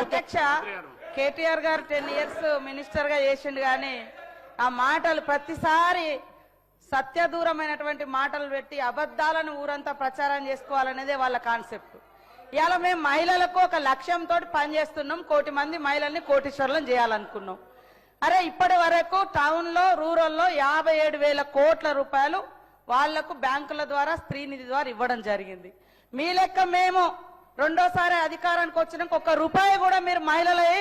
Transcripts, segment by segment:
అధ్యక్ష కేటీఆర్ గారు 10 years minister గా చేసిండు కానీ ఆ మాటలు ప్రతిసారి సత్యదూరమైనటువంటి మాటలు పెట్టి అబద్ధాలను ఊరంతా ప్రచారం చేసుకోవాలనేదే వాళ్ళ కాన్సెప్ట్. ఇవాళ మేము మహిళలకు ఒక లక్ష్యంతో పనిచేస్తున్నాం. 1 కోటి మంది మహిళల్ని కోటీశ్వరులను చేయాలనుకున్నాం. అరే ఇప్పటి వరకు టౌన్ లో రూరల్ లో 57,000 కోట్ల రూపాయలు వాళ్లకు బ్యాంకుల ద్వారా స్త్రీనిధి ద్వారా ఇవ్వడం జరిగింది. మీ లెక్క మేము రెండోసారి అధికారానికి వచ్చినాక 1 రూపాయి కూడా మీరు మహిళలై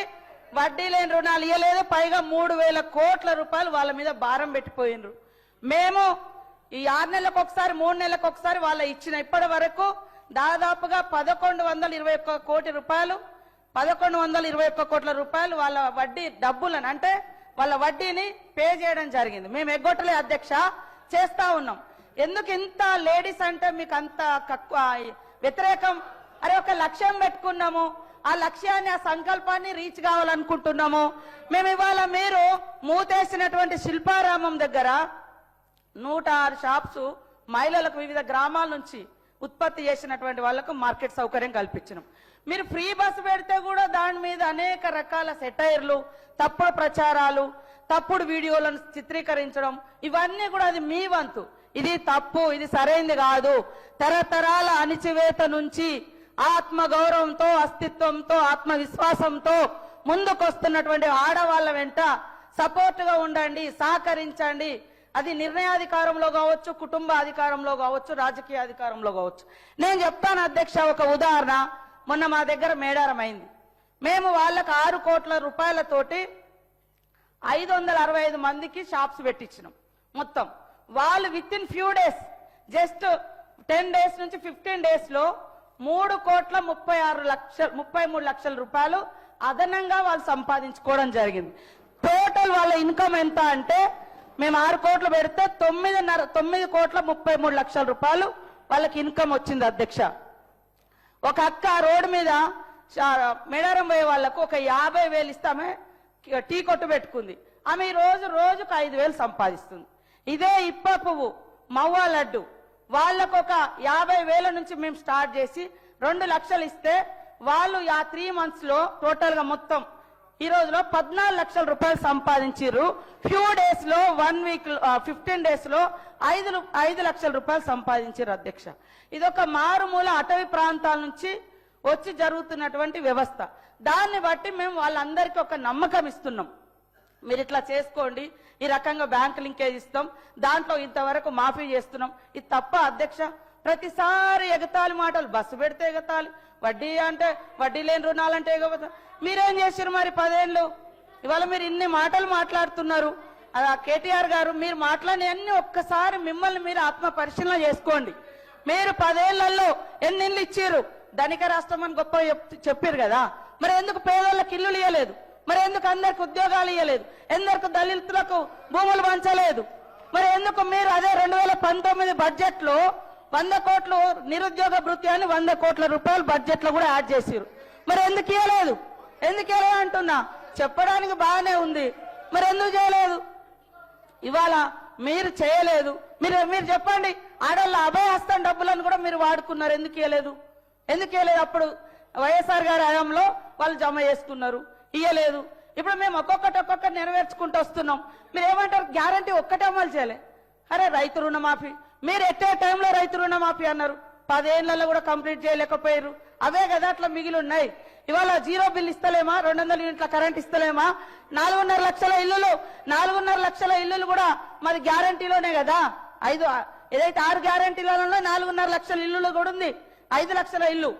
వడ్డీ లేని రుణాలు ఇవ్వలేదు. పైగా 3,000 కోట్ల రూపాయలు వాళ్ళ మీద భారం పెట్టిపోయినరు. మేము ఈ 6 నెలలకు ఒకసారి 3 నెలలకు ఒకసారి వాళ్ళ ఇచ్చిన ఇప్పటి వరకు దాదాపుగా 1,121 కోటి రూపాయలు 1,121 కోట్ల రూపాయలు వాళ్ళ వడ్డీ డబ్బులను అంటే వాళ్ళ వడ్డీని పే చేయడం జరిగింది. మేము ఎగ్గొట్టలే అధ్యక్ష, చేస్తా ఉన్నాం. ఎందుకు ఇంత లేడీస్ అంటే మీకు అంత వ్యతిరేకం? అరే ఒక లక్ష్యం పెట్టుకున్నాము, ఆ లక్ష్యాన్ని ఆ సంకల్పాన్ని రీచ్ కావాలనుకుంటున్నాము. మేము ఇవాళ మీరు మూతేసినటువంటి శిల్పారామం దగ్గర 106 షాప్స్ మహిళలకు వివిధ గ్రామాల నుంచి ఉత్పత్తి చేసినటువంటి వాళ్లకు మార్కెట్ సౌకర్యం కల్పించినాం. మీరు ఫ్రీ బస్సు పెడితే కూడా దాని మీద అనేక రకాల సెటైర్లు, తప్పుడు ప్రచారాలు, తప్పుడు వీడియోలను చిత్రీకరించడం, ఇవన్నీ కూడా అది మీ వంతు. ఇది తప్పు, ఇది సరైంది కాదు. తరతరాల అణిచివేత నుంచి ఆత్మ గౌరవంతో, అస్తిత్వంతో, ఆత్మవిశ్వాసంతో ముందుకొస్తున్నటువంటి ఆడవాళ్ల వెంట సపోర్ట్ గా ఉండండి, సహకరించండి. అది నిర్ణయాధికారంలో కావచ్చు, కుటుంబ అధికారంలో కావచ్చు, రాజకీయ అధికారంలో కావచ్చు. నేను చెప్తాను అధ్యక్ష, ఒక ఉదాహరణ. మొన్న మా దగ్గర మేడారం అయింది. మేము వాళ్ళకు 6 కోట్ల రూపాయలతోటి 565 మందికి షాప్స్ పెట్టించినాం. మొత్తం వాళ్ళు with in few days, just 10 days నుంచి 15 days లో 3,33 లక్షల రూపాయలు అదనంగా వాళ్ళు సంపాదించుకోవడం జరిగింది. టోటల్ వాళ్ళ ఇన్కమ్ ఎంత అంటే మేము 6 కోట్లు పెడితే 9,33 లక్షల రూపాయలు వాళ్ళకి ఇన్కమ్ వచ్చింది అధ్యక్ష. ఒక అక్క రోడ్డు మీద మేడారం పోయే వాళ్లకు ఒక 50,000 ఇస్తామే టీ కొట్టు పెట్టుకుంది. ఆమె రోజుకు 5,000 సంపాదిస్తుంది. ఇదే ఇప్ప పువ్వు, మవ్వ లడ్డు వాళ్ళకు ఒక 50,000 నుంచి మేము స్టార్ట్ చేసి 2 లక్షలు ఇస్తే వాళ్ళు ఆ 3 months లో టోటల్ గా మొత్తం ఈ రోజులో 14 లక్షల రూపాయలు సంపాదించారు. ఫ్యూ డేస్ లో 1 week 15 days లో 5 లక్షల రూపాయలు సంపాదించారు అధ్యక్ష. ఇదొక మారుమూల అటవీ ప్రాంతాల నుంచి వచ్చి జరుగుతున్నటువంటి వ్యవస్థ. దాన్ని బట్టి మేము వాళ్ళందరికీ ఒక నమ్మకం ఇస్తున్నాం. మీరు ఇట్లా చేసుకోండి, ఈ రకంగా బ్యాంక్ లింకేజ్ ఇస్తాం, దాంట్లో ఇంతవరకు మాఫీ చేస్తున్నాం. ఇది తప్ప అధ్యక్ష? ప్రతిసారి ఎగతాళి మాటలు, బస్సు పెడితే ఎగతాళి, వడ్డీ అంటే వడ్డీ లేని రుణాలంటే ఎగబోతా. మీరేం చేశారు మరి 10 ఏళ్ళు? ఇవాళ మీరు ఇన్ని మాటలు మాట్లాడుతున్నారు. కేటీఆర్ గారు మీరు మాట్లాడినవన్నీ ఒక్కసారి మిమ్మల్ని మీరు ఆత్మ పరిశీలన చేసుకోండి. మీరు 10 ఏళ్లలో ఎన్ని ఇళ్ళు ఇచ్చారు? ధనిక రాష్ట్రం అని గొప్ప చెప్పారు కదా, మరి ఎందుకు పేదోళ్ళకి ఇల్లులు ఇవ్వలేదు? మరి ఎందుకు అందరికి ఉద్యోగాలు ఇవ్వలేదు? ఎందుకు దళితులకు భూములు పంచలేదు? మరి ఎందుకు మీరు అదే 2019 బడ్జెట్ లో 100 కోట్లు నిరుద్యోగ భృతి అని 100 కోట్ల రూపాయలు బడ్జెట్ లో కూడా యాడ్ చేశారు? మరి ఎందుకు ఇవ్వలేదు? ఎందుకు ఇవ్వలేదు అంటున్నా. చెప్పడానికి బాగానే ఉంది, మరి ఎందుకు చేయలేదు? ఇవాళ మీరు చేయలేదు. మీరు చెప్పండి, ఆడళ్ళ అభయహస్తం డబ్బులను కూడా మీరు వాడుకున్నారు, ఎందుకు ఇవ్వలేదు? అప్పుడు వైఎస్ఆర్ గారి హయాంలో వాళ్ళు జమ చేసుకున్నారు, ఇయ్యలేదు. ఇప్పుడు మేము ఒక్కొక్కటి నెరవేర్చుకుంటూ వస్తున్నాం. మీరు ఏమంటారు? గ్యారంటీ ఒక్కటే అమలు చేయలే. అరే రైతు రుణమాఫీ మీరు ఎట్టే టైంలో రైతు రుణమాఫీ అన్నారు, 10 ఏళ్లలో కూడా కంప్లీట్ చేయలేకపోయారు. అవే కదా అట్లా మిగిలి ఉన్నాయి. ఇవాళ 0 బిల్ ఇస్తలేమా? 200 యూనిట్ల కరెంట్ ఇస్తలేమా? 4.5 లక్షల ఇల్లులు 4.5 లక్షల ఇల్లులు కూడా మరి గ్యారంటీలోనే కదా. ఏదైతే 6 గ్యారంటీలలో 4.5 లక్షల ఇల్లులు కూడా ఉంది, 5 లక్షల ఇల్లు.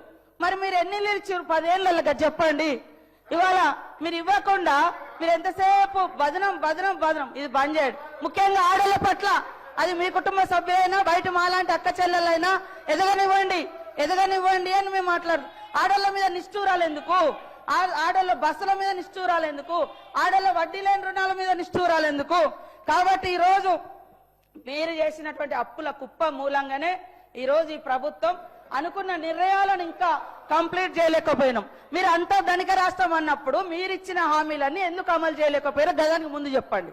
మరి మీరు ఎన్ని ఇల్లు ఇచ్చారు 10 ఏళ్లలో చెప్పండి? ఇవాళ మీరు ఇవ్వకుండా మీరు ఎంతసేపు బదనం ఇది బంద్ చేయండి. ముఖ్యంగా ఆడళ్ల పట్ల, అది మీ కుటుంబ సభ్యులైనా బయట మాలాంటి అక్క చెల్లెలైనా ఎదగనివ్వండి అని మేము మాట్లాడు. ఆడళ్ల మీద నిష్ఠూరాలు ఎందుకు? ఆడళ్ల బస్సుల మీద నిష్ఠూరాలు ఎందుకు? ఆడళ్ల వడ్డీ లేని రుణాల మీద నిష్ఠూరాలు ఎందుకు? కాబట్టి ఈ రోజు మీరు చేసినటువంటి అప్పుల కుప్ప మూలంగానే ఈ రోజు ఈ ప్రభుత్వం అనుకున్న నిర్ణయాలను ఇంకా కంప్లీట్ చేయలేకపోయినాం. మీరు అంతా ధనిక రాష్ట్రం అన్నప్పుడు మీరిచ్చిన హామీలన్నీ ఎందుకు అమలు చేయలేకపోయారో గదానికి ముందు చెప్పండి.